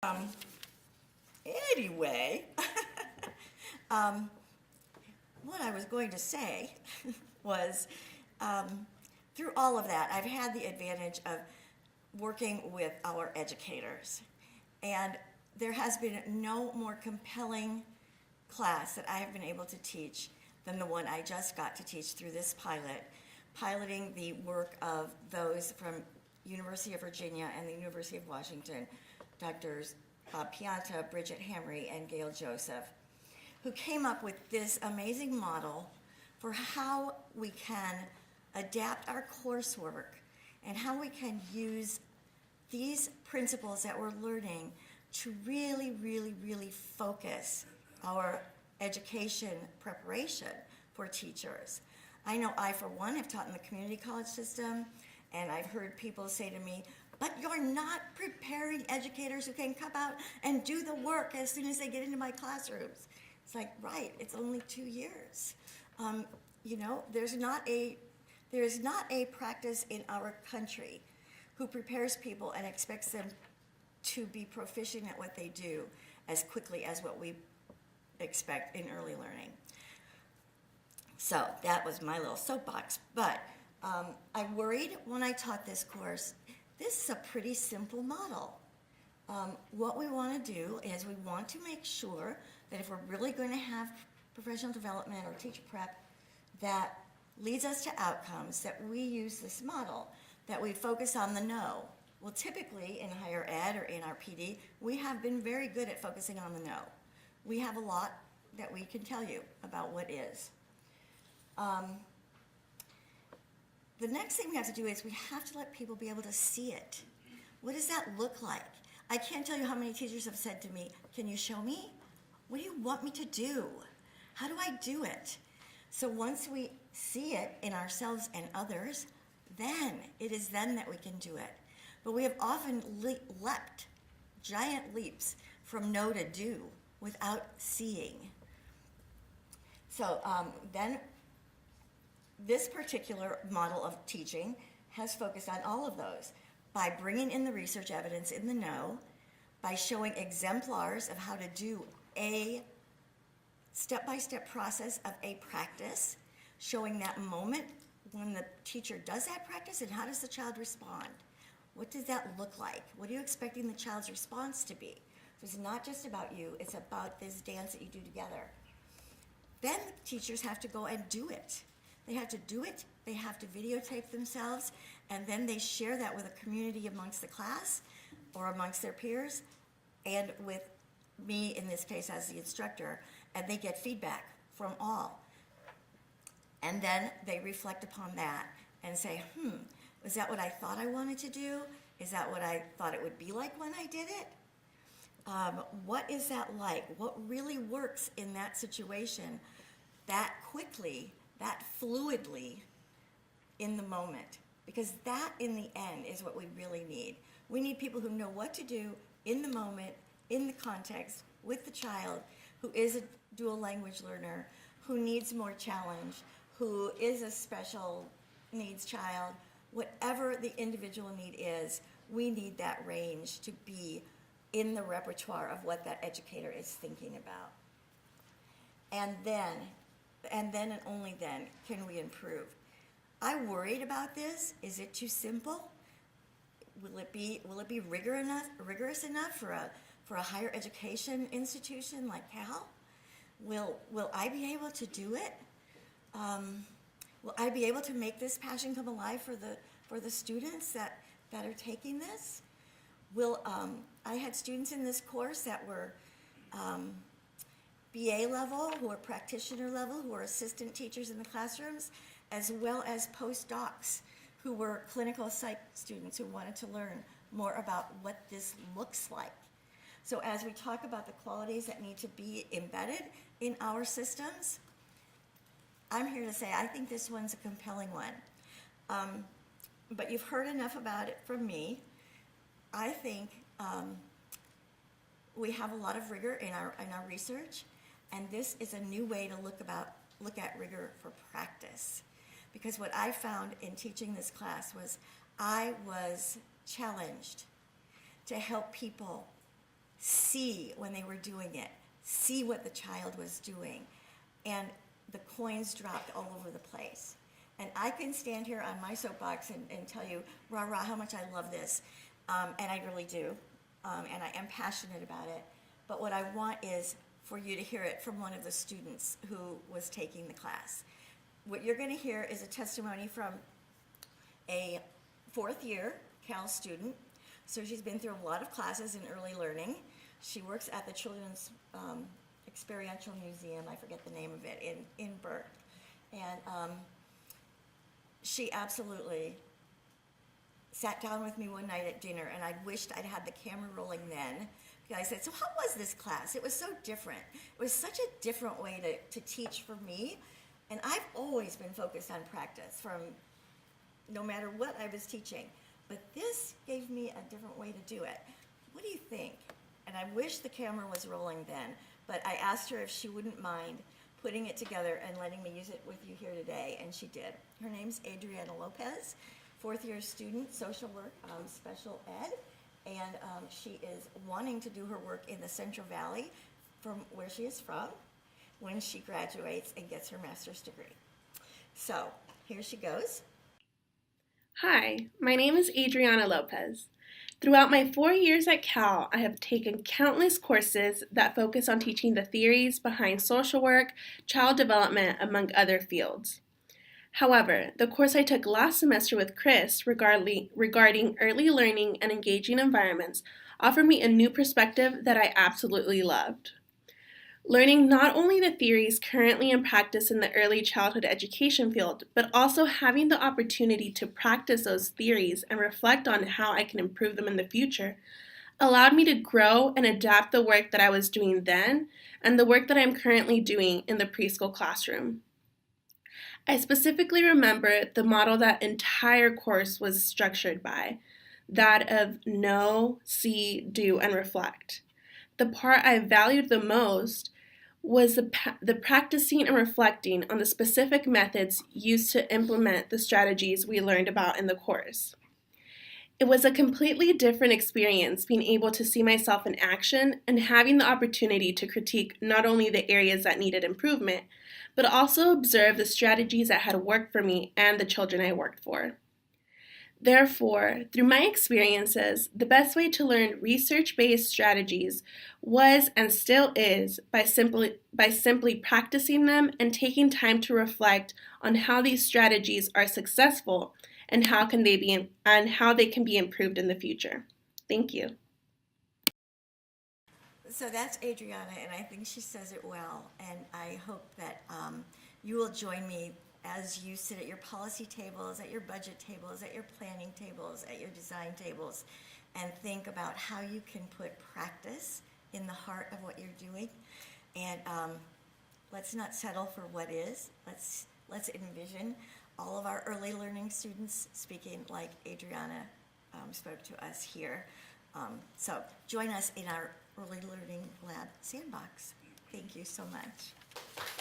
Um, anyway, um, what I was going to say was through all of that, I've had the advantage of working with our educators. And there has been no more compelling class that I have been able to teach than the one I just got to teach through this piloting the work of those from University of Virginia and the University of Washington, Drs. Pianta, Bridget Hamry, and Gail Joseph, who came up with this amazing model for how we can adapt our coursework and how we can use these principles that we're learning to really, really, really focus our education preparation for teachers. I know I, for one, have taught in the community college system, and I've heard people say to me, but you're not preparing educators who can come out and do the work as soon as they get into my classrooms. It's like, right, it's only 2 years. There is not a practice in our country who prepares people and expects them to be proficient at what they do as quickly as what we expect in early learning. So that was my little soapbox. But I worried when I taught this course, this is a pretty simple model. What we want to do is we want to make sure that if we're really going to have professional development or teacher prep that leads us to outcomes, that we use this model, that we focus on the know. Well, typically in higher ed or in our PD, we have been very good at focusing on the know. We have a lot that we can tell you about what is. The next thing we have to do is we have to let people be able to see it. What does that look like? I can't tell you how many teachers have said to me, can you show me? What do you want me to do? How do I do it? So once we see it in ourselves and others, then it is then that we can do it. But we have often leapt giant leaps from know to do without seeing. So then this particular model of teaching has focused on all of those by bringing in the research evidence in the know, by showing exemplars of how to do a step-by-step process of a practice, showing that moment when the teacher does that practice and how does the child respond. What does that look like? What are you expecting the child's response to be? So it's not just about you, it's about this dance that you do together. Then the teachers have to go and do it. They have to do it, they have to videotape themselves, and then they share that with a community amongst the class or amongst their peers and with me in this case as the instructor, and they get feedback from all. And then they reflect upon that and say, was that what I thought I wanted to do? Is that what I thought it would be like when I did it? What is that like? What really works in that situation that quickly, that fluidly in the moment? Because that in the end is what we really need. We need people who know what to do in the moment, in the context, with the child who is a dual language learner, who needs more challenge, who is a special needs child. Whatever the individual need is, we need that range to be in the repertoire of what that educator is thinking about. And then and only then can we improve. I worried about this. Is it too simple? Will it be rigorous enough for a higher education institution like Cal? Will I be able to do it? Will I be able to make this passion come alive for the students that are taking this? I had students in this course that were BA level, who are practitioner level, who are assistant teachers in the classrooms, as well as postdocs who were clinical psych students who wanted to learn more about what this looks like. So as we talk about the qualities that need to be embedded in our systems, I'm here to say I think this one's a compelling one. But you've heard enough about it from me. I think we have a lot of rigor in our research, and this is a new way to look at rigor for practice. Because what I found in teaching this class was I was challenged to help people see when they were doing it, see what the child was doing. And the coins dropped all over the place. And I can stand here on my soapbox and tell you, rah, rah, how much I love this. And I really do. And I am passionate about it. But what I want is for you to hear it from one of the students who was taking the class. What you're going to hear is a testimony from a fourth year Cal student. So she's been through a lot of classes in early learning. She works at the Children's Experiential Museum, I forget the name of it, in Burke. And she absolutely sat down with me one night at dinner, and I wished I'd had the camera rolling then. I said, so how was this class? It was so different. It was such a different way to teach for me. And I've always been focused on practice from no matter what I was teaching. But this gave me a different way to do it. What do you think? And I wish the camera was rolling then, but I asked her if she wouldn't mind putting it together and letting me use it with you here today, and she did. Her name's Adriana Lopez, fourth year student, social work, special ed, and she is wanting to do her work in the Central Valley from where she is from when she graduates and gets her master's degree. So here she goes. Hi, my name is Adriana Lopez. Throughout my 4 years at Cal, I have taken countless courses that focus on teaching the theories behind social work, child development, among other fields. However, the course I took last semester with Chris regarding early learning and engaging environments offered me a new perspective that I absolutely loved. Learning not only the theories currently in practice in the early childhood education field, but also having the opportunity to practice those theories and reflect on how I can improve them in the future, allowed me to grow and adapt the work that I was doing then and the work that I'm currently doing in the preschool classroom. I specifically remember the model that entire course was structured by, that of know, see, do, and reflect. The part I valued the most was the practicing and reflecting on the specific methods used to implement the strategies we learned about in the course. It was a completely different experience being able to see myself in action and having the opportunity to critique not only the areas that needed improvement, but also observe the strategies that had worked for me and the children I worked for. Therefore, through my experiences, the best way to learn research-based strategies was and still is by simply practicing them and taking time to reflect on how these strategies are successful and how they can be improved in the future. Thank you. So that's Adriana, and I think she says it well, and I hope that you will join me as you sit at your policy tables, at your budget tables, at your planning tables, at your design tables, and think about how you can put practice in the heart of what you're doing. And let's not settle for what is. Let's envision all of our early learning students speaking like Adriana spoke to us here. So join us in our Early Learning Lab Sandbox. Thank you so much.